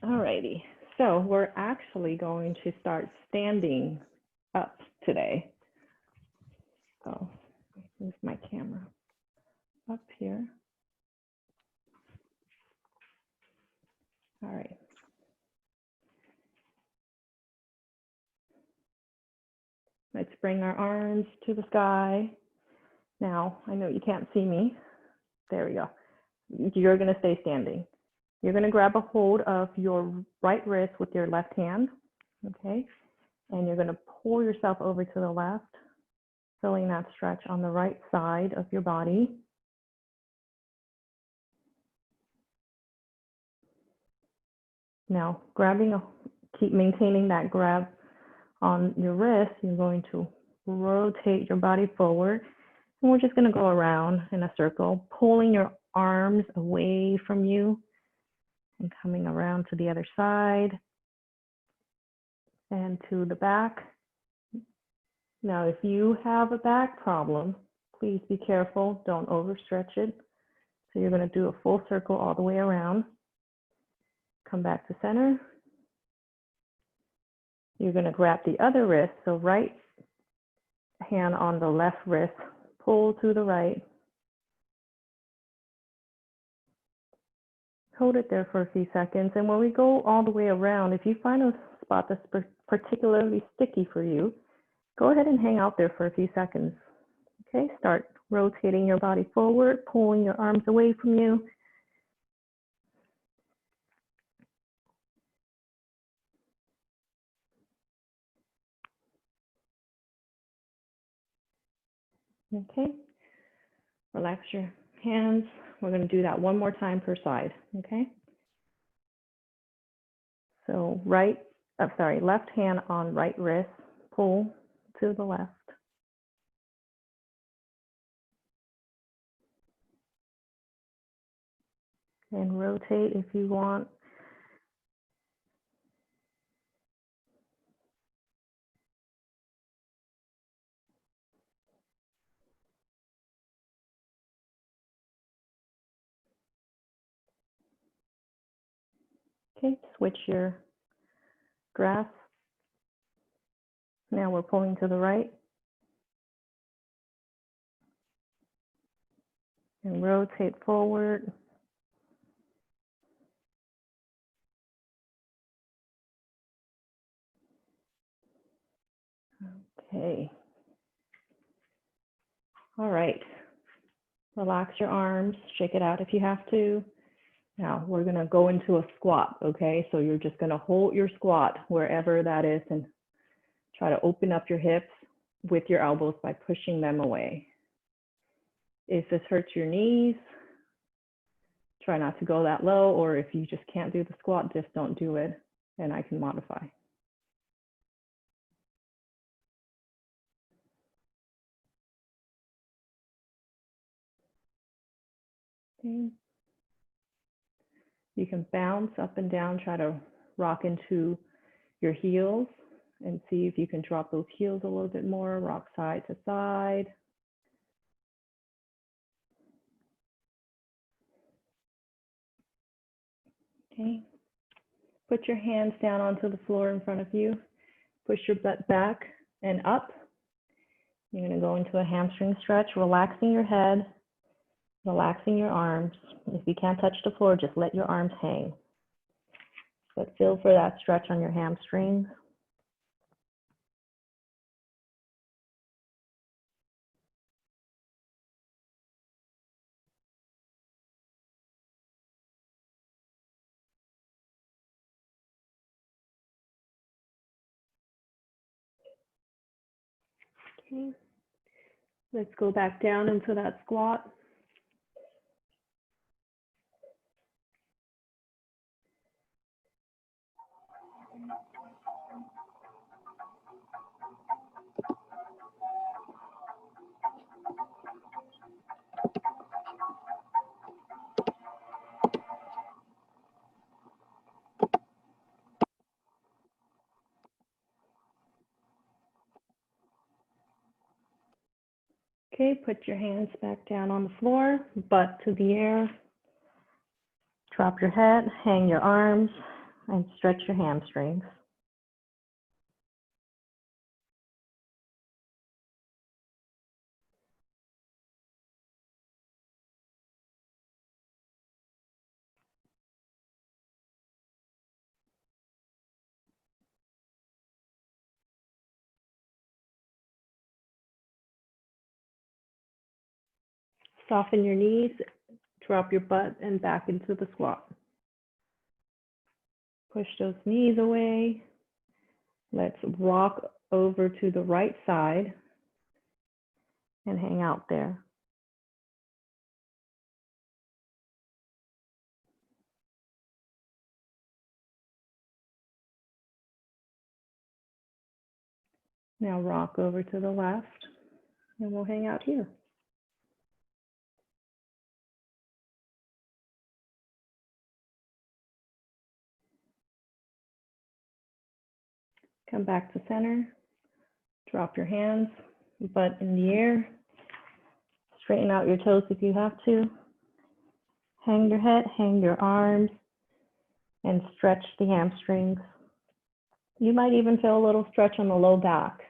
Alrighty, so we're actually going to start standing up today. So move my camera up here. All right. Let's bring our arms to the sky. Now, I know you can't see me. There we go. You're going to stay standing. You're going to grab a hold of your right wrist with your left hand, okay? And you're going to pull yourself over to the left, filling that stretch on the right side of your body. Now, keep maintaining that grab on your wrist. You're going to rotate your body forward. And we're just going to go around in a circle, pulling your arms away from you and coming around to the other side and to the back. Now, if you have a back problem, please be careful. Don't overstretch it. So you're going to do a full circle all the way around. Come back to center. You're going to grab the other wrist, so right hand on the left wrist, pull to the right. Hold it there for a few seconds. And when we go all the way around, if you find a spot that's particularly sticky for you, go ahead and hang out there for a few seconds. Okay, start rotating your body forward, pulling your arms away from you. Okay, relax your hands. We're going to do that one more time per side, okay? So left hand on right wrist, pull to the left. And rotate if you want. Okay, switch your grasp. Now we're pulling to the right. And rotate forward. Okay. All right. Relax your arms, shake it out if you have to. Now we're going to go into a squat, okay? So you're just going to hold your squat wherever that is and try to open up your hips with your elbows by pushing them away. If this hurts your knees, try not to go that low, or if you just can't do the squat, just don't do it, and I can modify. Okay. You can bounce up and down, try to rock into your heels and see if you can drop those heels a little bit more, rock side to side. Okay. Put your hands down onto the floor in front of you. Push your butt back and up. You're going to go into a hamstring stretch, relaxing your head, relaxing your arms. If you can't touch the floor, just let your arms hang. But feel for that stretch on your hamstrings. Okay. Let's go back down into that squat. Okay, put your hands back down on the floor, butt to the air. Drop your head, hang your arms, and stretch your hamstrings. Soften your knees, drop your butt and back into the squat. Push those knees away. Let's rock over to the right side and hang out there. Now rock over to the left and we'll hang out here. Come back to center, drop your hands, butt in the air, straighten out your toes if you have to, hang your head, hang your arms, and stretch the hamstrings. You might even feel a little stretch on the low back.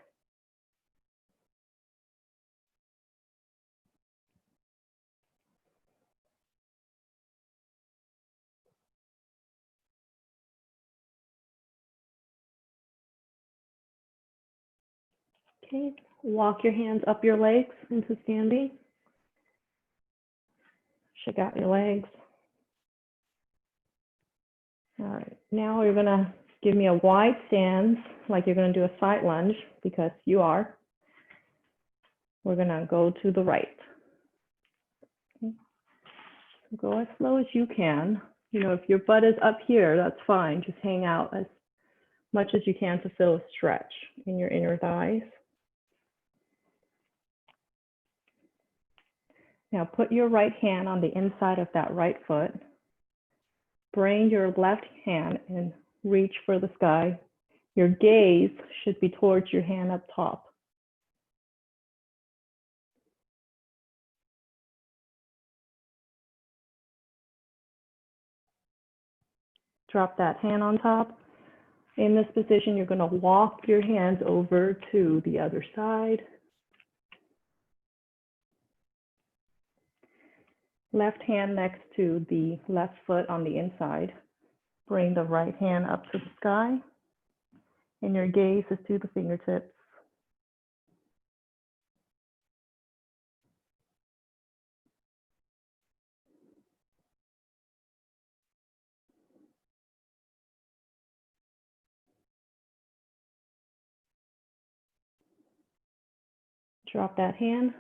Okay, walk your hands up your legs into standing. Shake out your legs. All right, now you're gonna give me a wide stance, like you're gonna do a side lunge, because you are. We're gonna go to the right. Okay. Go as slow as you can. You know, if your butt is up here, that's fine. Just hang out as much as you can to feel a stretch in your inner thighs. Now put your right hand on the inside of that right foot. Bring your left hand and reach for the sky. Your gaze should be towards your hand up top. Drop that hand on top. In this position, you're going to walk your hands over to the other side. Left hand next to the left foot on the inside. Bring the right hand up to the sky, and your gaze is to the fingertips. Drop that hand,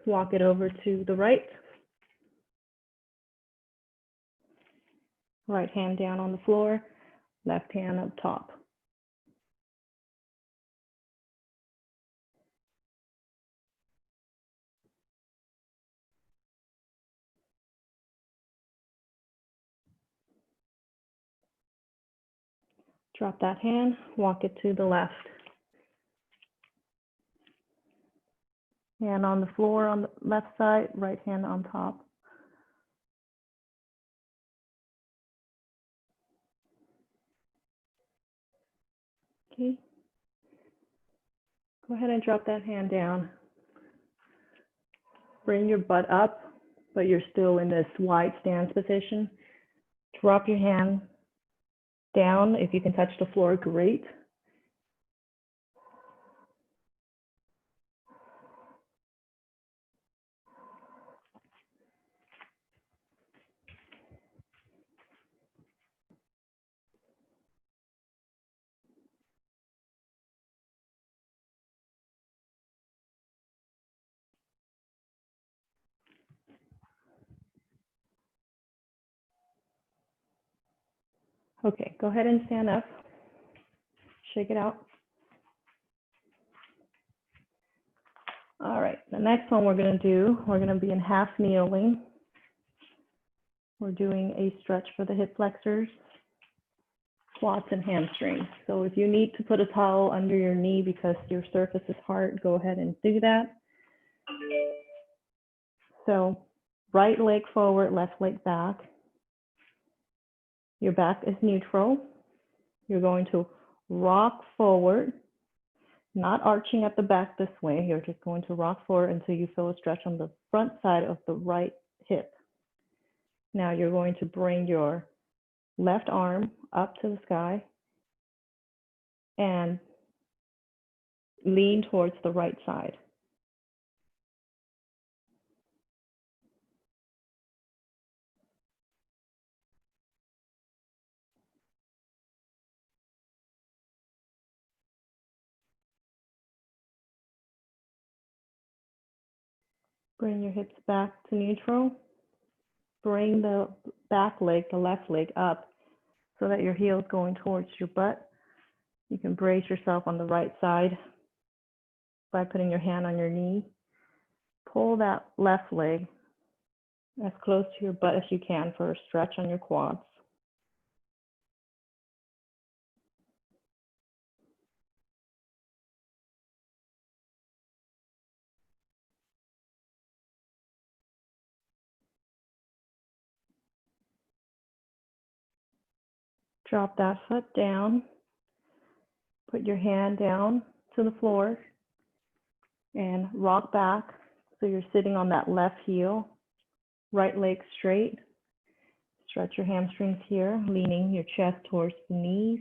walk it over to the right. Right hand down on the floor, left hand up top. Drop that hand, walk it to the left. Hand on the floor on the left side, right hand on top. Okay. Go ahead and drop that hand down. Bring your butt up, but you're still in this wide stance position. Drop your hand down. If you can touch the floor, great. Okay, go ahead and stand up. Shake it out. All right, the next one we're going to do, we're going to be in half kneeling. We're doing a stretch for the hip flexors, quads, and hamstrings. So if you need to put a towel under your knee because your surface is hard, go ahead and do that. So right leg forward, left leg back. Your back is neutral. You're going to rock forward, not arching at the back this way. You're just going to rock forward until you feel a stretch on the front side of the right hip. Now you're going to bring your left arm up to the sky and lean towards the right side. Bring your hips back to neutral. Bring the back leg, the left leg up so that your heel is going towards your butt. You can brace yourself on the right side by putting your hand on your knee. Pull that left leg as close to your butt as you can for a stretch on your quads. Drop that foot down. Put your hand down to the floor and rock back so you're sitting on that left heel. Right leg straight. Stretch your hamstrings here, leaning your chest towards the knees.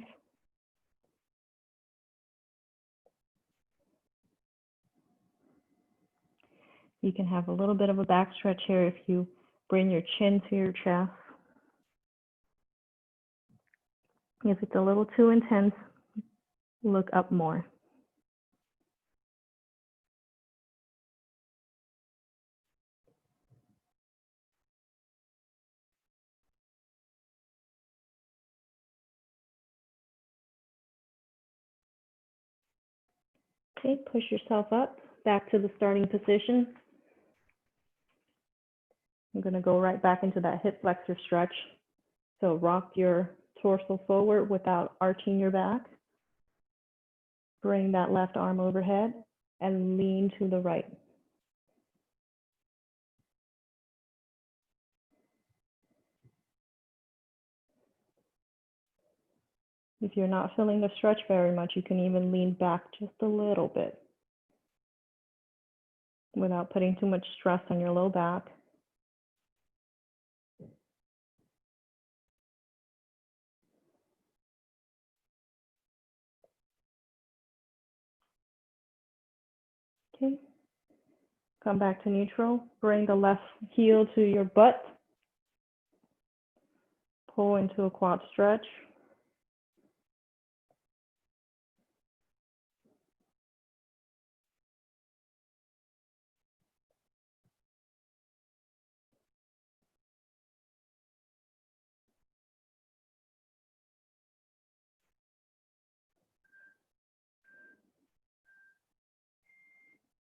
You can have a little bit of a back stretch here if you bring your chin to your chest. If it's a little too intense, look up more. Okay, push yourself up, back to the starting position. I'm going to go right back into that hip flexor stretch. So rock your torso forward without arching your back. Bring that left arm overhead and lean to the right. If you're not feeling the stretch very much, you can even lean back just a little bit without putting too much stress on your low back. Okay, come back to neutral. Bring the left heel to your butt. Pull into a quad stretch.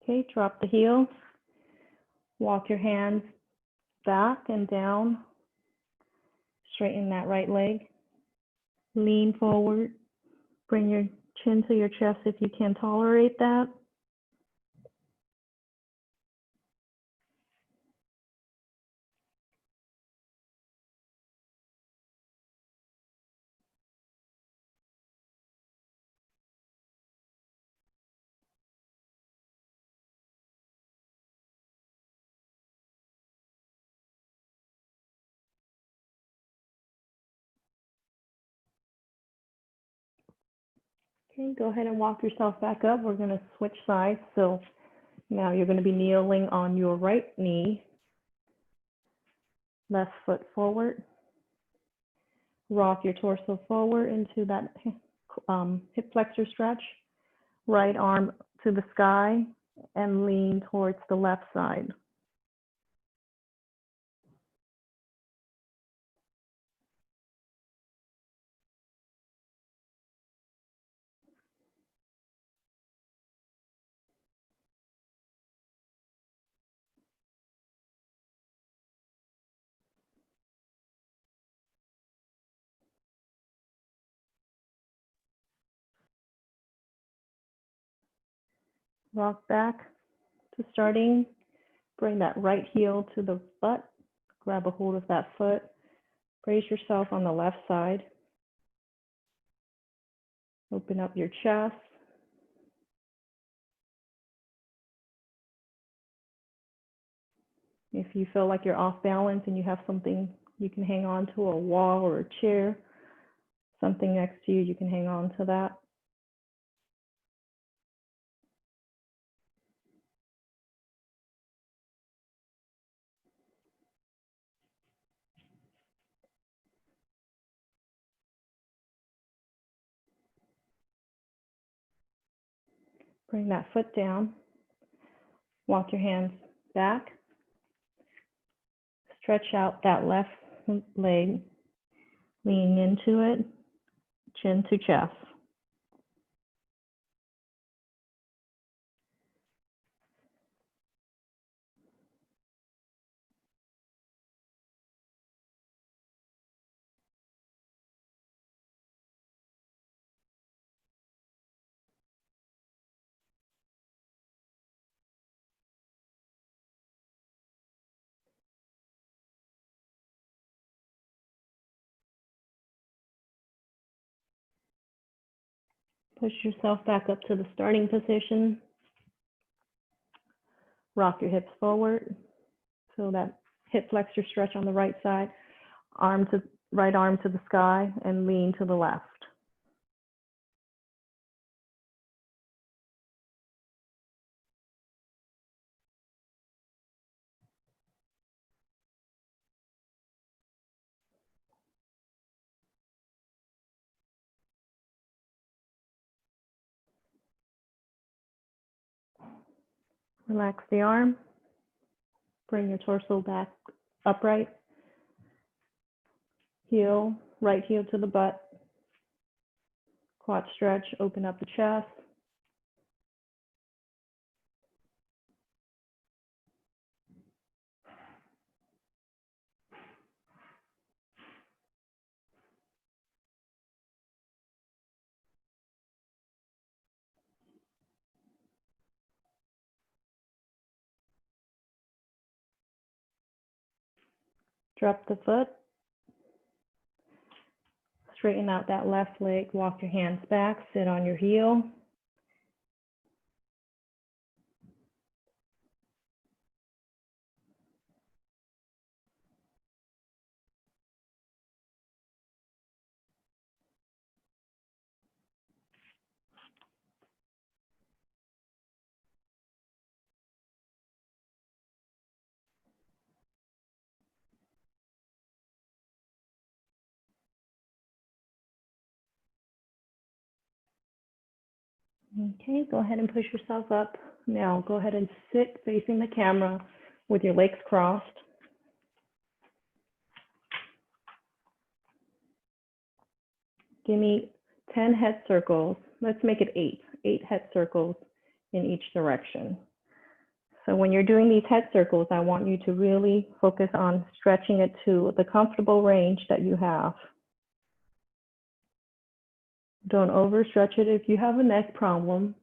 Okay, drop the heel. Walk your hands back and down. Straighten that right leg. Lean forward. Bring your chin to your chest if you can tolerate that. Okay, go ahead and walk yourself back up. We're going to switch sides. So now you're going to be kneeling on your right knee. Left foot forward. Rock your torso forward into that hip flexor stretch. Right arm to the sky and lean towards the left side. Rock back to starting. Bring that right heel to the butt. Grab a hold of that foot. Brace yourself on the left side. Open up your chest. If you feel like you're off balance and you have something you can hang on to, a wall or a chair, something next to you, you can hang on to that. Bring that foot down. Walk your hands back. Stretch out that left leg. Lean into it, chin to chest. Push yourself back up to the starting position. Rock your hips forward. So that hip flexor stretch on the right side. Right arm to the sky and lean to the left. Relax the arm. Bring your torso back upright. Heel, right heel to the butt. Quad stretch, open up the chest. Drop the foot. Straighten out that left leg, walk your hands back, sit on your heel. Okay, go ahead and push yourself up. Now go ahead and sit facing the camera with your legs crossed. Give me 10 head circles. Let's make it 8 head circles in each direction. So when you're doing these head circles, I want you to really focus on stretching it to the comfortable range that you have. Don't overstretch it if you have a neck problem.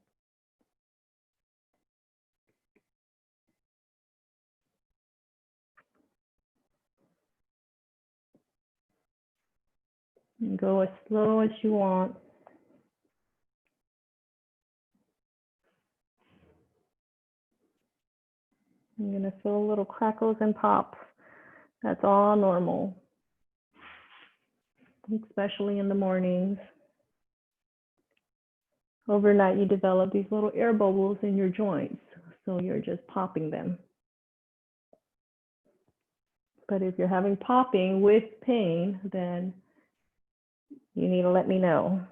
And go as slow as you want. You're gonna feel little crackles and pops. That's all normal, especially in the mornings. Overnight, you develop these little air bubbles in your joints, so you're just popping them. But if you're having popping with pain, then you need to let me know.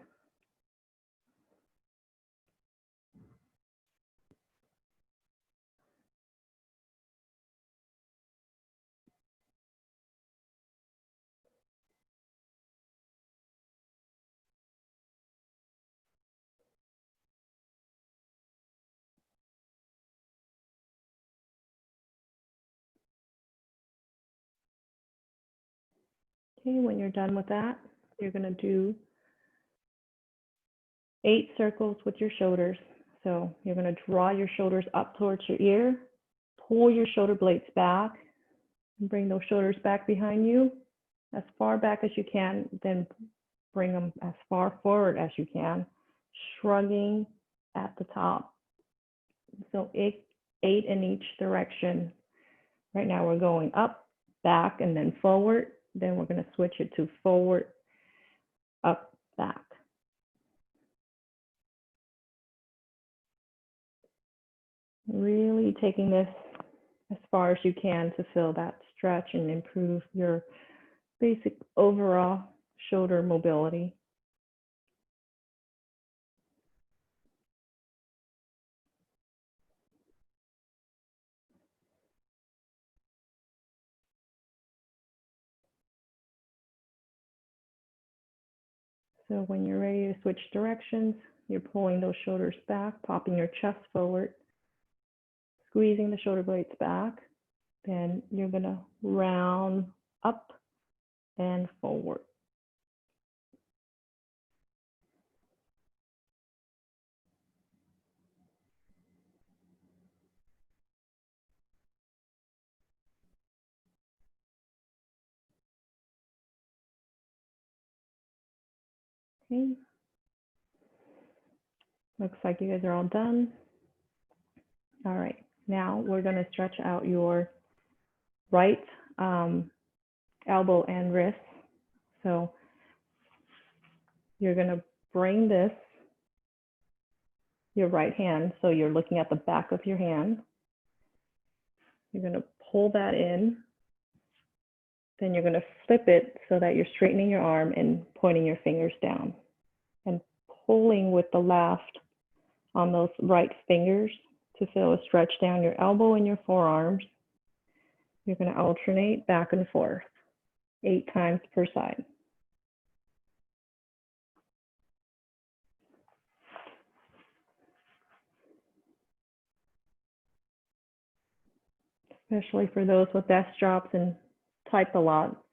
Okay, when you're done with that, you're gonna do 8 circles with your shoulders. So you're gonna draw your shoulders up towards your ear, pull your shoulder blades back, and bring those shoulders back behind you as far back as you can, then bring them as far forward as you can. shrugging at the top. So eight in each direction. Right now we're going up, back, and then forward. Then we're going to switch it to forward, up, back. Really taking this as far as you can to feel that stretch and improve your basic overall shoulder mobility. So when you're ready to switch directions, you're pulling those shoulders back, popping your chest forward, squeezing the shoulder blades back. Then you're going to round up and forward. Okay. Looks like you guys are all done. All right. Now we're going to stretch out your right elbow and wrist. So you're going to bring this, your right hand, so you're looking at the back of your hand. You're going to pull that in. Then you're going to flip it so that you're straightening your arm and pointing your fingers down and pulling with the left on those right fingers to feel a stretch down your elbow and your forearms. You're going to alternate back and forth 8 times per side. Especially for those with desk jobs and type a lot,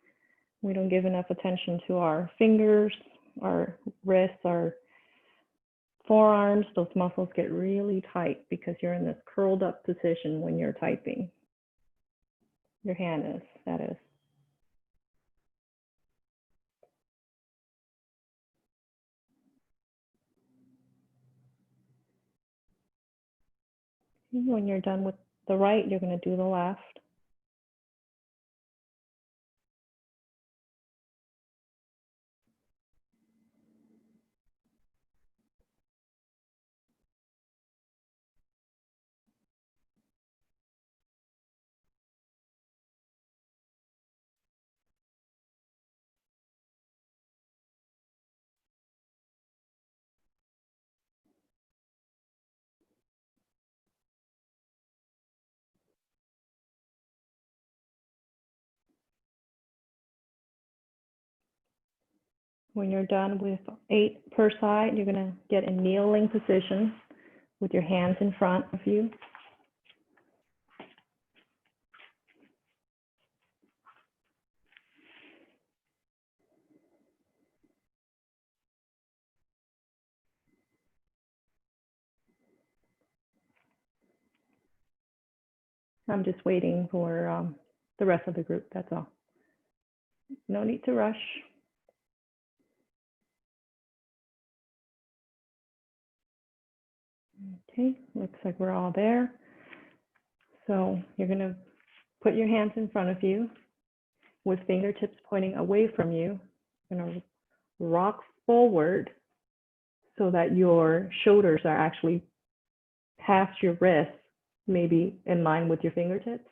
we don't give enough attention to our fingers, our wrists, our forearms. Those muscles get really tight because you're in this curled up position when you're typing. Your hand is, that is. When you're done with the right, you're going to do the left. When you're done with 8 per side, you're going to get in kneeling position with your hands in front of you. I'm just waiting for the rest of the group, that's all. No need to rush. Okay, looks like we're all there. So you're going to put your hands in front of you with fingertips pointing away from you. You're going to rock forward so that your shoulders are actually past your wrists, maybe in line with your fingertips.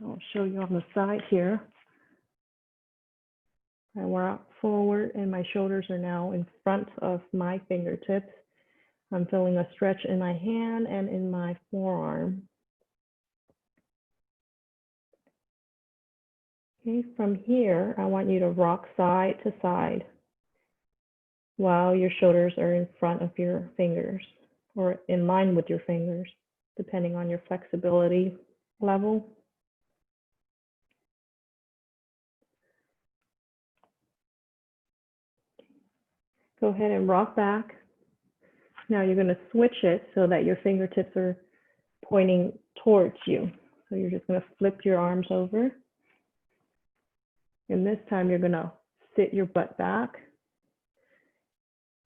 I'll show you on the side here. I rock forward and my shoulders are now in front of my fingertips. I'm feeling a stretch in my hand and in my forearm. Okay, from here, I want you to rock side to side while your shoulders are in front of your fingers or in line with your fingers, depending on your flexibility level. Go ahead and rock back. Now you're going to switch it so that your fingertips are pointing towards you. So you're just going to flip your arms over. And this time you're going to sit your butt back.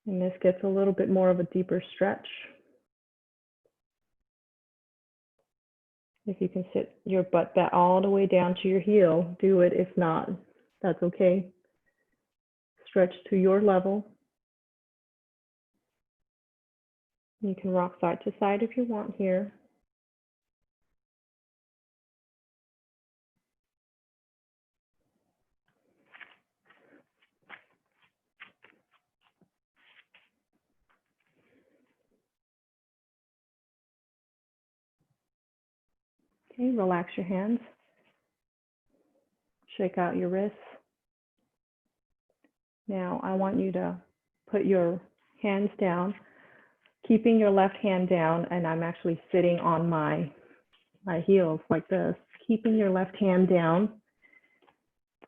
And this gets a little bit more of a deeper stretch. If you can sit your butt back all the way down to your heel, do it. If not, that's okay. Stretch to your level. You can rock side to side if you want here. Okay, relax your hands. Shake out your wrists. Now I want you to put your hands down, keeping your left hand down, and I'm actually sitting on my heels like this. Keeping your left hand down.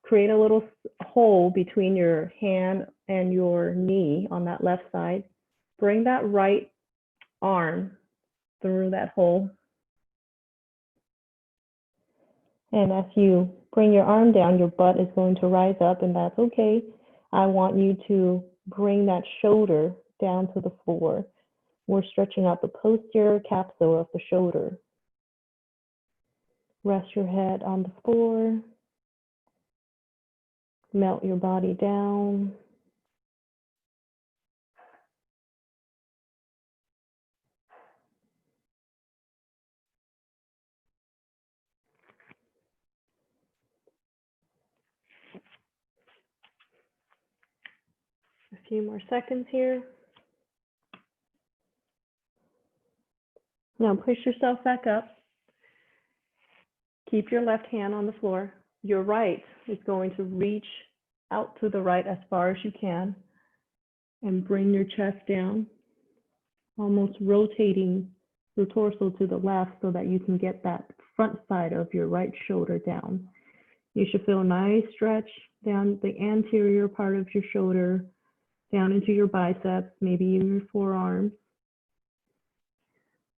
Create a little hole between your hand and your knee on that left side. Bring that right arm through that hole. And as you bring your arm down, your butt is going to rise up, and that's okay. I want you to bring that shoulder down to the floor. We're stretching out the posterior capsule of the shoulder. Rest your head on the floor. Melt your body down. A few more seconds here. Now push yourself back up. Keep your left hand on the floor. Your right is going to reach out to the right as far as you can and bring your chest down, almost rotating your torso to the left so that you can get that front side of your right shoulder down. You should feel a nice stretch down the anterior part of your shoulder, down into your biceps, maybe even your forearms.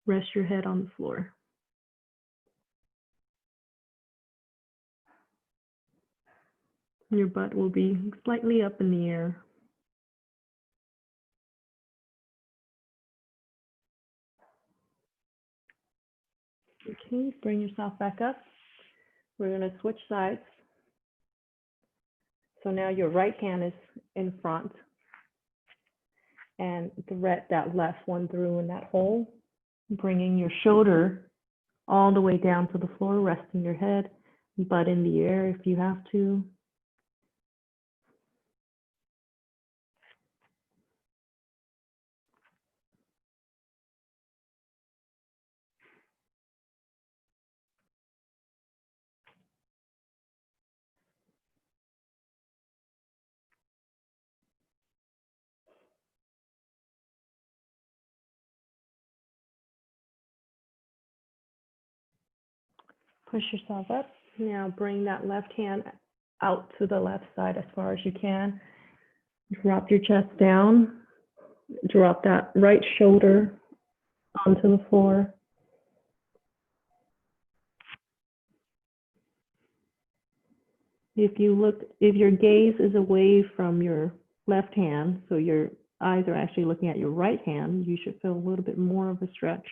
Rest your head on the floor. Your butt will be slightly up in the air. Okay, bring yourself back up. We're going to switch sides. So now your right hand is in front and thread that left one through in that hole, bringing your shoulder all the way down to the floor, resting your head, butt in the air if you have to. Push yourself up. Now bring that left hand out to the left side as far as you can. Drop your chest down. Drop that right shoulder onto the floor. If your gaze is away from your left hand, so your eyes are actually looking at your right hand, you should feel a little bit more of a stretch.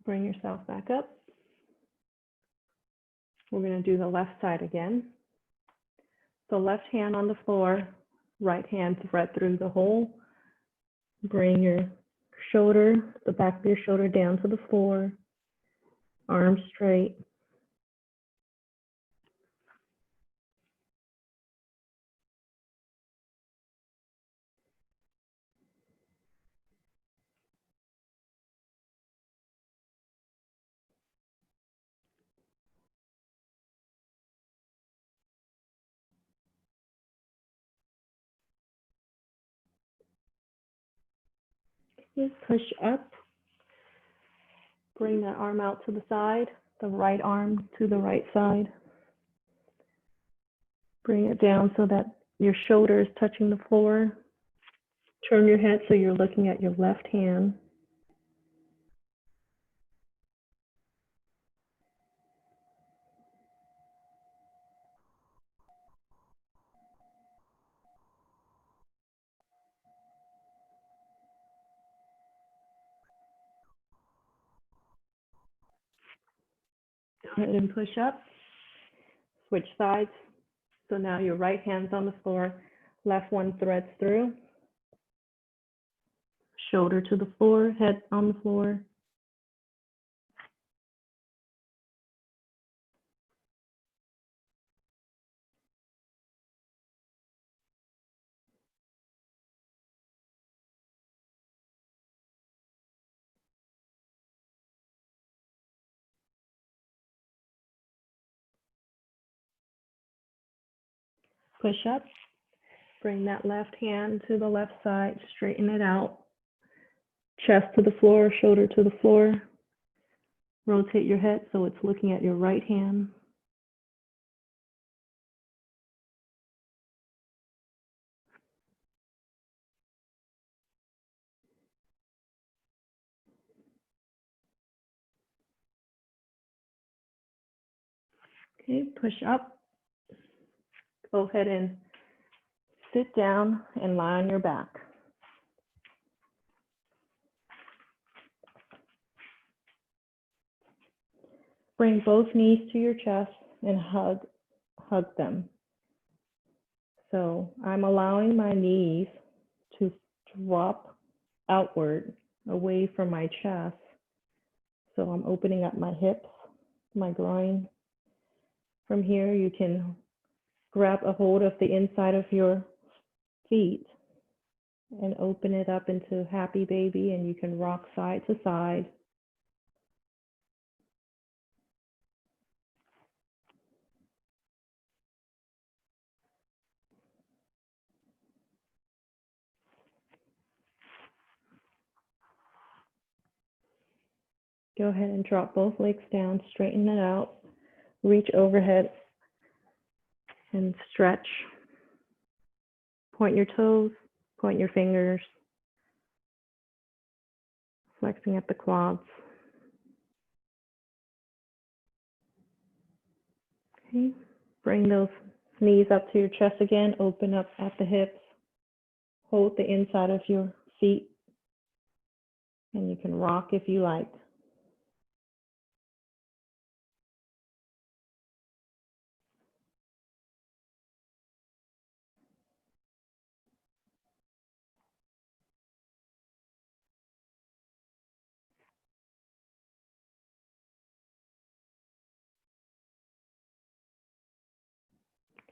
Bring yourself back up. We're going to do the left side again. So left hand on the floor, right hand thread through the hole. Bring your shoulder, the back of your shoulder down to the floor, arms straight. Just push up. Bring that arm out to the side, the right arm to the right side. Bring it down so that your shoulders touching the floor. Turn your head so you're looking at your left hand. Go ahead and push up. Switch sides. So now your right hand's on the floor, left one threads through. Shoulder to the floor, head on the floor. Push up. Bring that left hand to the left side, straighten it out. Chest to the floor, shoulder to the floor. Rotate your head so it's looking at your right hand. Okay, push up. Go ahead and sit down and lie on your back. Bring both knees to your chest and hug them. So I'm allowing my knees to drop outward away from my chest. So I'm opening up my hips, my groin. From here, you can grab a hold of the inside of your feet and open it up into happy baby, and you can rock side to side. Go ahead and drop both legs down, straighten it out, reach overhead and stretch. Point your toes, point your fingers, flexing at the quads. Okay, bring those knees up to your chest again, open up at the hips, hold the inside of your feet, and you can rock if you like.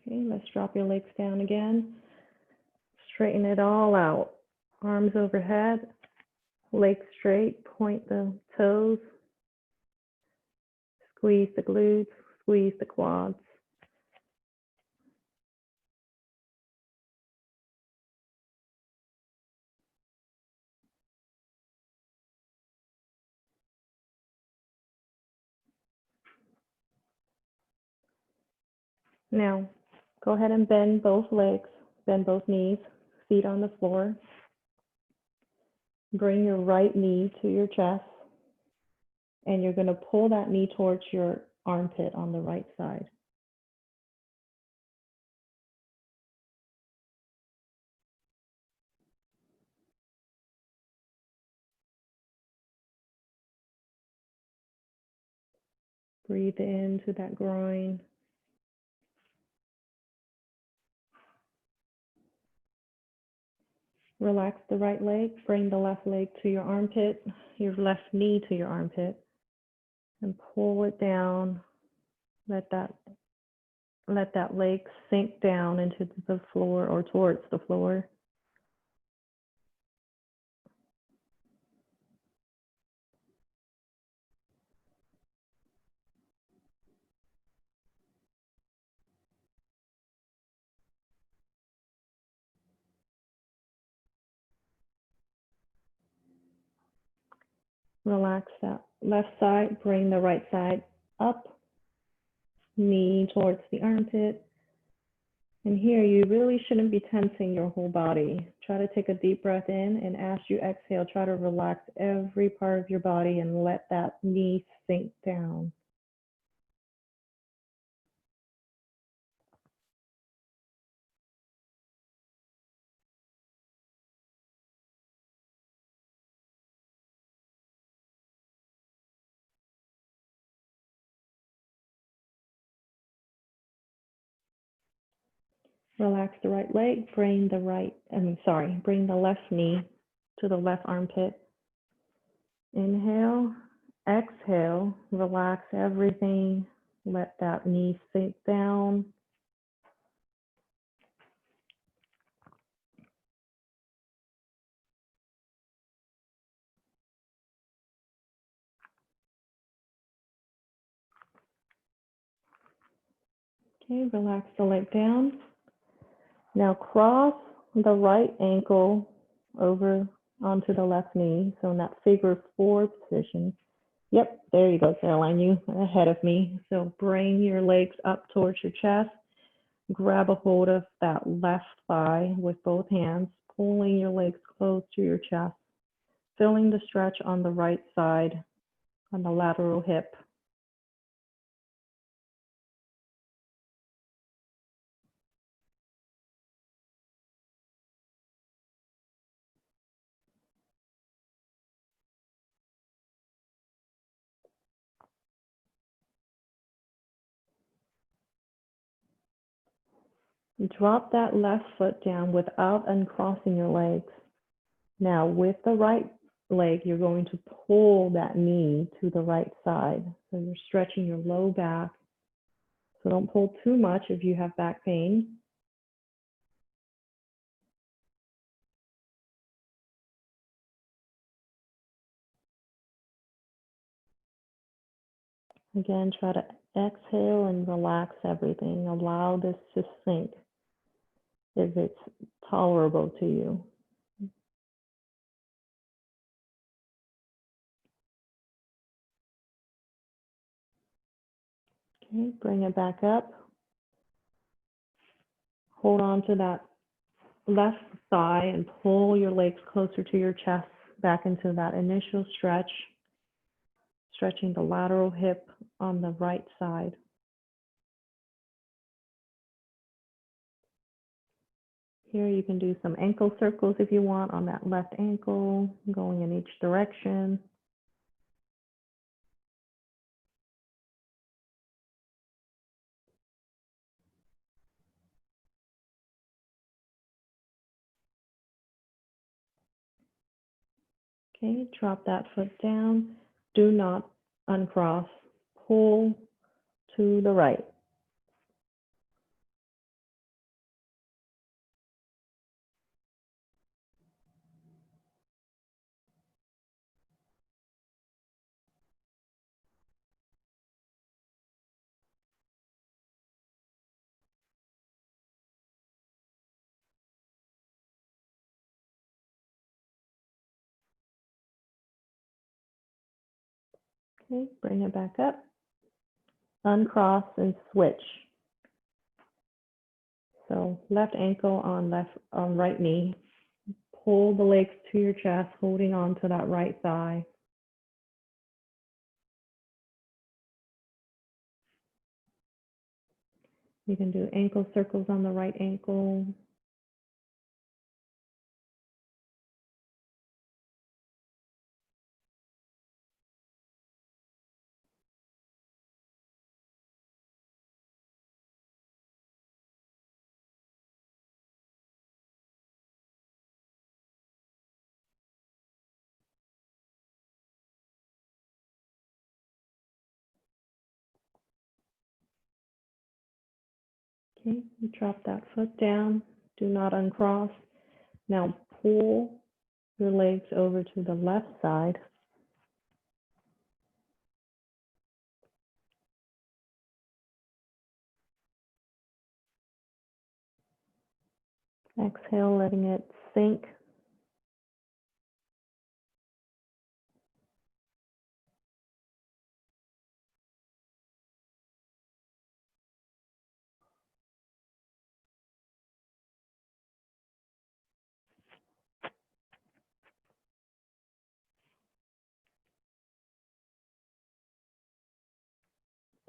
Okay, let's drop your legs down again. Straighten it all out. Arms overhead, legs straight, point the toes, squeeze the glutes, squeeze the quads. Now, go ahead and bend both legs, bend both knees, feet on the floor. Bring your right knee to your chest, and you're going to pull that knee towards your armpit on the right side. Breathe into that groin. Relax the right leg, bring the left leg to your armpit, your left knee to your armpit, and pull it down. Let that leg sink down into the floor or towards the floor. Relax that left side, bring the right side up, knee towards the armpit, And here, you really shouldn't be tensing your whole body. Try to take a deep breath in, and as you exhale, try to relax every part of your body and let that knee sink down. Relax the right leg, bring the bring the left knee to the left armpit. Inhale, exhale, relax everything. Let that knee sink down. Okay, relax the leg down. Now cross the right ankle over onto the left knee. So in that figure four position. Yep, there you go, Caroline, you ahead of me. So bring your legs up towards your chest. Grab a hold of that left thigh with both hands, pulling your legs close to your chest, feeling the stretch on the right side, on the lateral hip. Drop that left foot down without uncrossing your legs. Now with the right leg, you're going to pull that knee to the right side. So you're stretching your low back. So don't pull too much if you have back pain. Again, try to exhale and relax everything. Allow this to sink if it's tolerable to you. Okay, bring it back up. Hold on to that left thigh and pull your legs closer to your chest, back into that initial stretch, stretching the lateral hip on the right side. Here you can do some ankle circles if you want on that left ankle, going in each direction. Okay, drop that foot down. Do not uncross. Pull to the right. Okay, bring it back up. Uncross and switch. So left ankle on right knee. Pull the legs to your chest, holding on to that right thigh. You can do ankle circles on the right ankle. Okay, you drop that foot down. Do not uncross. Now pull your legs over to the left side. Exhale, letting it sink.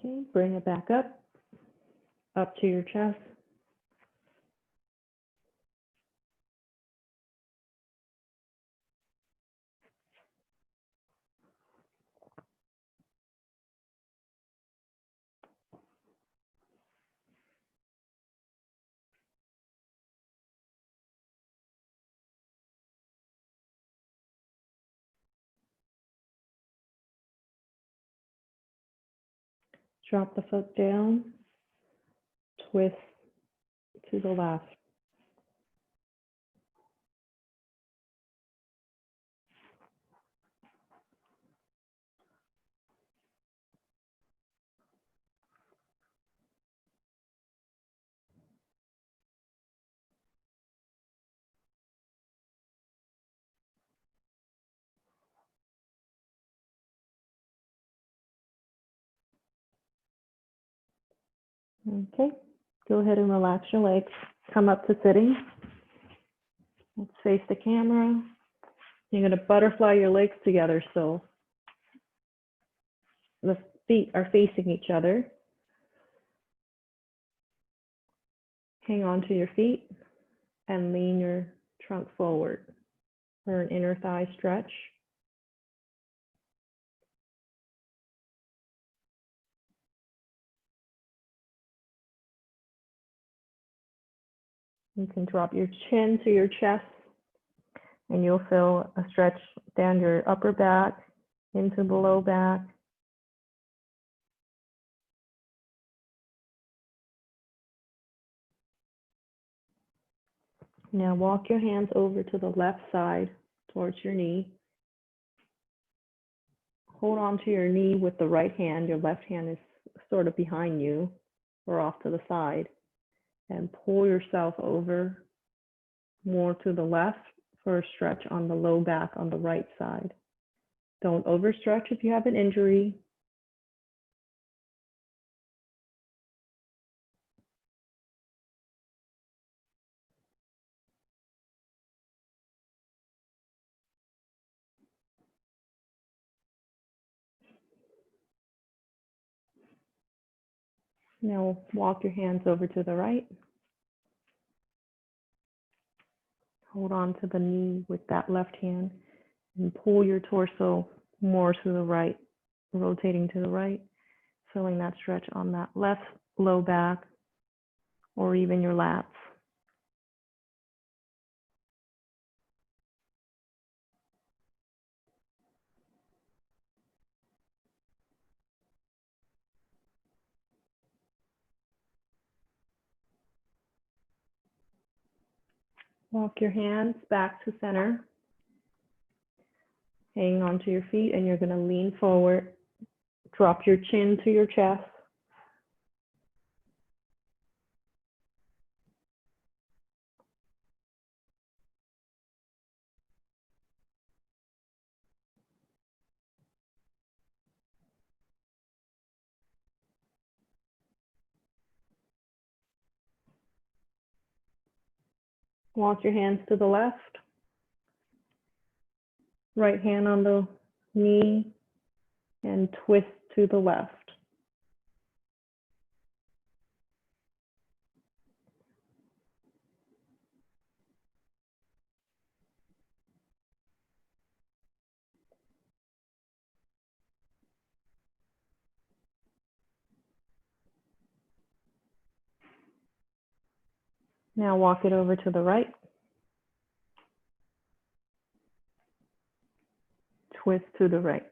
Okay, bring it back up to your chest. Drop the foot down, twist to the left. Okay, go ahead and relax your legs. Come up to sitting. Let's face the camera. You're going to butterfly your legs together so the feet are facing each other. Hang on to your feet and lean your trunk forward for an inner thigh stretch. You can drop your chin to your chest and you'll feel a stretch down your upper back, into the low back. Now walk your hands over to the left side towards your knee. Hold on to your knee with the right hand. Your left hand is sort of behind you or off to the side. And pull yourself over more to the left for a stretch on the low back on the right side. Don't overstretch if you have an injury. Now walk your hands over to the right. Hold on to the knee with that left hand and pull your torso more to the right, rotating to the right, feeling that stretch on that left low back or even your lats. Walk your hands back to center. Hang onto your feet and you're going to lean forward. Drop your chin to your chest. Walk your hands to the left. Right hand on the knee and twist to the left. Now walk it over to the right. Twist to the right.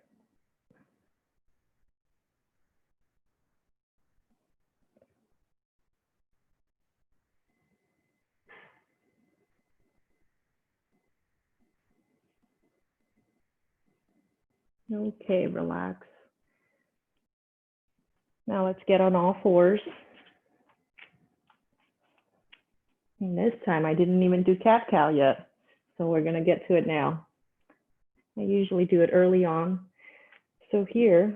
Okay, relax. Now let's get on all fours. And this time I didn't even do cat-cow yet, so we're going to get to it now. I usually do it early on. So here,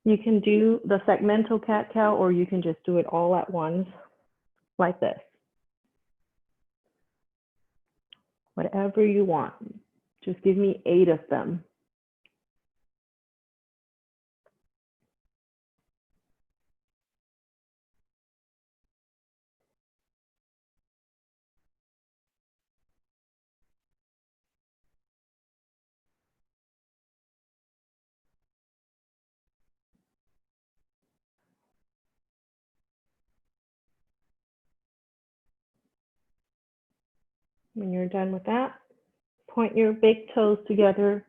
you can do the segmental cat-cow or you can just do it all at once, like this. Whatever you want. Just give me 8 of them. When you're done with that, point your big toes together,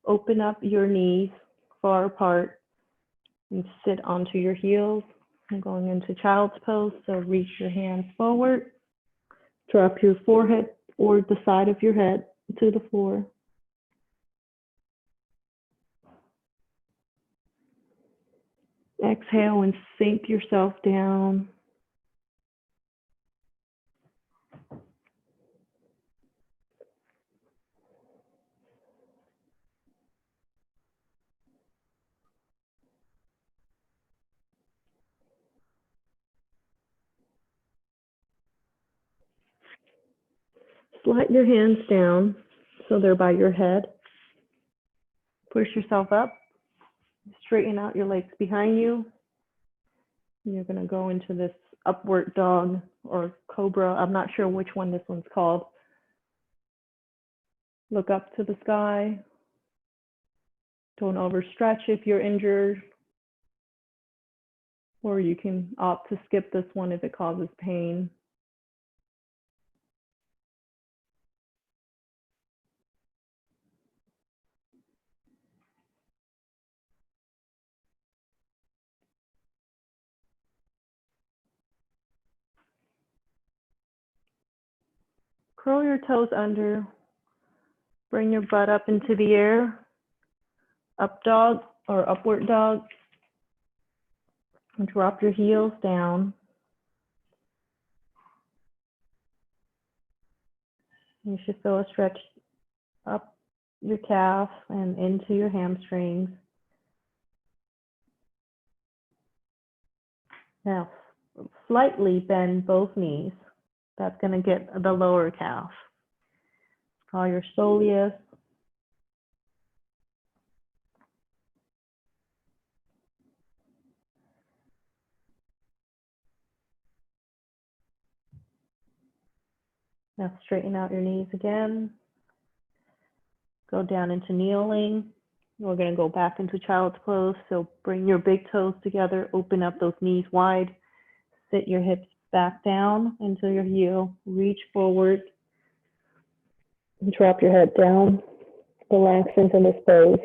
open up your knees far apart, and sit onto your heels. I'm going into child's pose, so reach your hands forward, drop your forehead or the side of your head to the floor. Exhale and sink yourself down. Slide your hands down so they're by your head. Push yourself up. Straighten out your legs behind you. You're going to go into this upward dog or cobra. I'm not sure which one this one's called. Look up to the sky. Don't overstretch if you're injured. Or you can opt to skip this one if it causes pain. Curl your toes under. Bring your butt up into the air. Up dog or upward dog. And drop your heels down. You should feel a stretch up your calf and into your hamstrings. Now, slightly bend both knees. That's going to get the lower calf. Call your soleus. Now straighten out your knees again. Go down into kneeling. We're going to go back into child's pose. So bring your big toes together, open up those knees wide, sit your hips back down into your heel, reach forward, drop your head down, relax into this pose.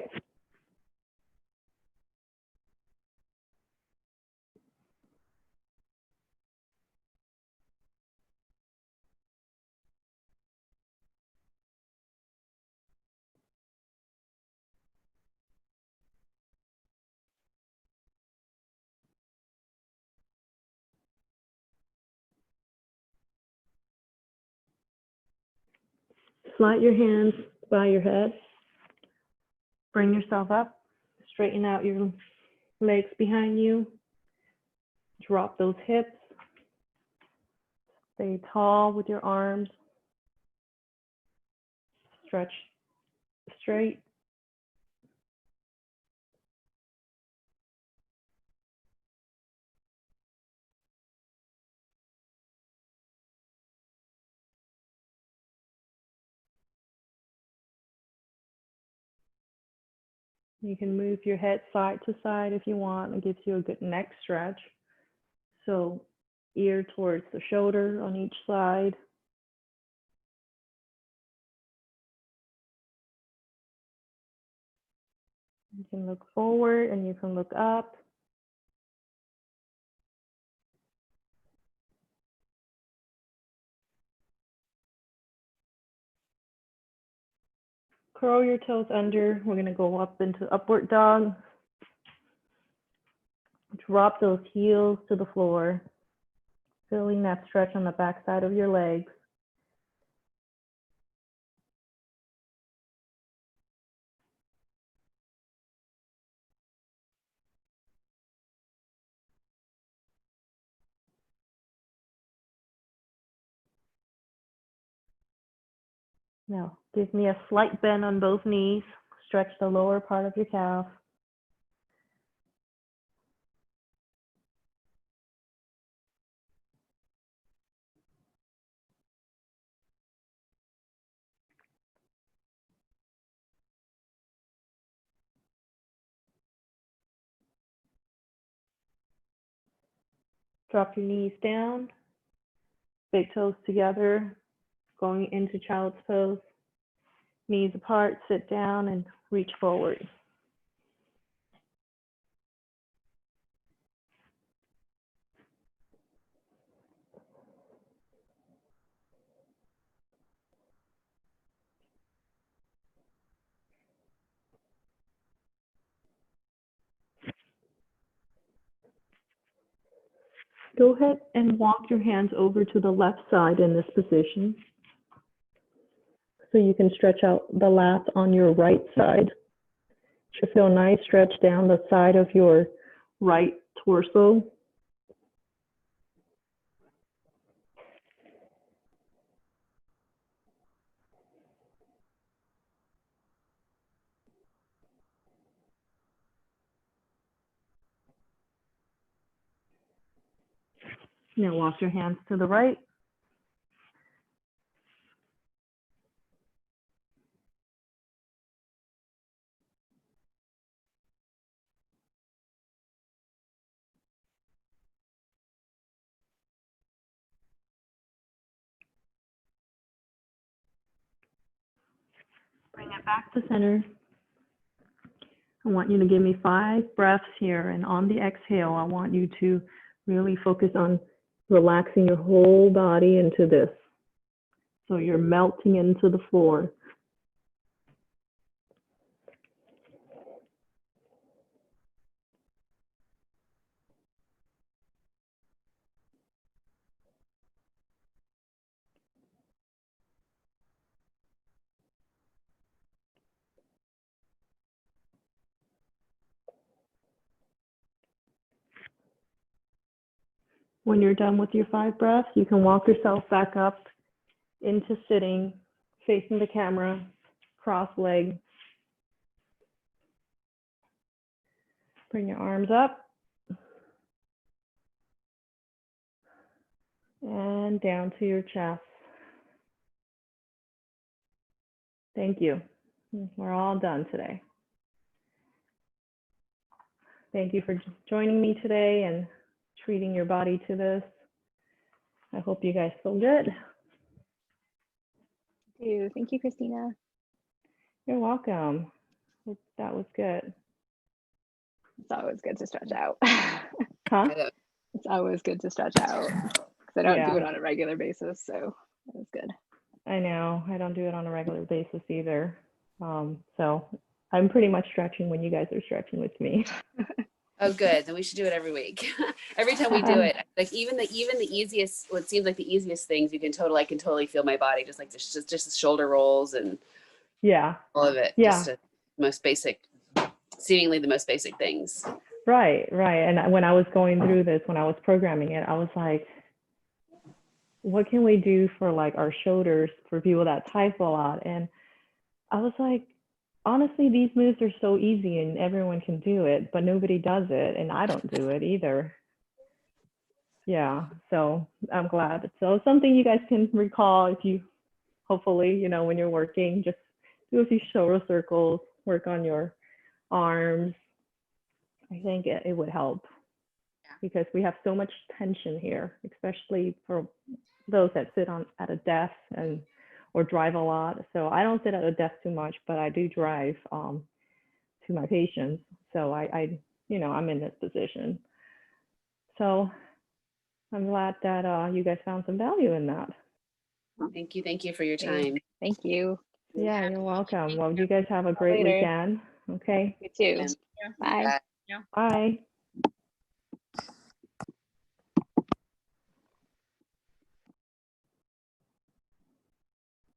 Slide your hands by your head. Bring yourself up. Straighten out your legs behind you. Drop those hips. Stay tall with your arms. Stretch straight. You can move your head side to side if you want. It gives you a good neck stretch. So ear towards the shoulder on each side. You can look forward and you can look up. Curl your toes under. We're going to go up into upward dog. Drop those heels to the floor, feeling that stretch on the back side of your legs. Now, give me a slight bend on both knees. Stretch the lower part of your calf. Drop your knees down, big toes together, going into child's pose. Knees apart, sit down and reach forward. Go ahead and walk your hands over to the left side in this position. So you can stretch out the lats on your right side. Should feel nice stretch down the side of your right torso. Now walk your hands to the right. Bring it back to center. I want you to give me 5 breaths here, and on the exhale, I want you to really focus on relaxing your whole body into this. So you're melting into the floor. When you're done with your 5 breaths, you can walk yourself back up into sitting, facing the camera, cross legs. Bring your arms up and down to your chest. Thank you. We're all done today. Thank you for joining me today and treating your body to this. I hope you guys feel good. Thank you, Cristina. You're welcome. That was good. It's always good to stretch out. Huh? It's always good to stretch out because I don't do it on a regular basis, so it was good. I know. I don't do it on a regular basis either. So I'm pretty much stretching when you guys are stretching with me. Oh, good. Then we should do it every week. Every time we do it, like even the easiest, what seems like the easiest things, I can totally feel my body, just like just the shoulder rolls and all of it. Just the most basic, seemingly the most basic things. Right. And when I was going through this, when I was programming it, I was like, what can we do for like our shoulders for people that type a lot? And I was like, honestly, these moves are so easy and everyone can do it, but nobody does it. And I don't do it either. Yeah. So I'm glad. So something you guys can recall if you, hopefully, when you're working, just do a few shoulder circles, work on your arms. I think it would help because we have so much tension here, especially for those that sit at a desk or drive a lot. So I don't sit at a desk too much, but I do drive to my patients. So I'm in this position. So I'm glad that you guys found some value in that. Thank you for your time. Thank you. Yeah, you're welcome. Well, you guys have a great weekend. Okay. You too. Bye. Bye.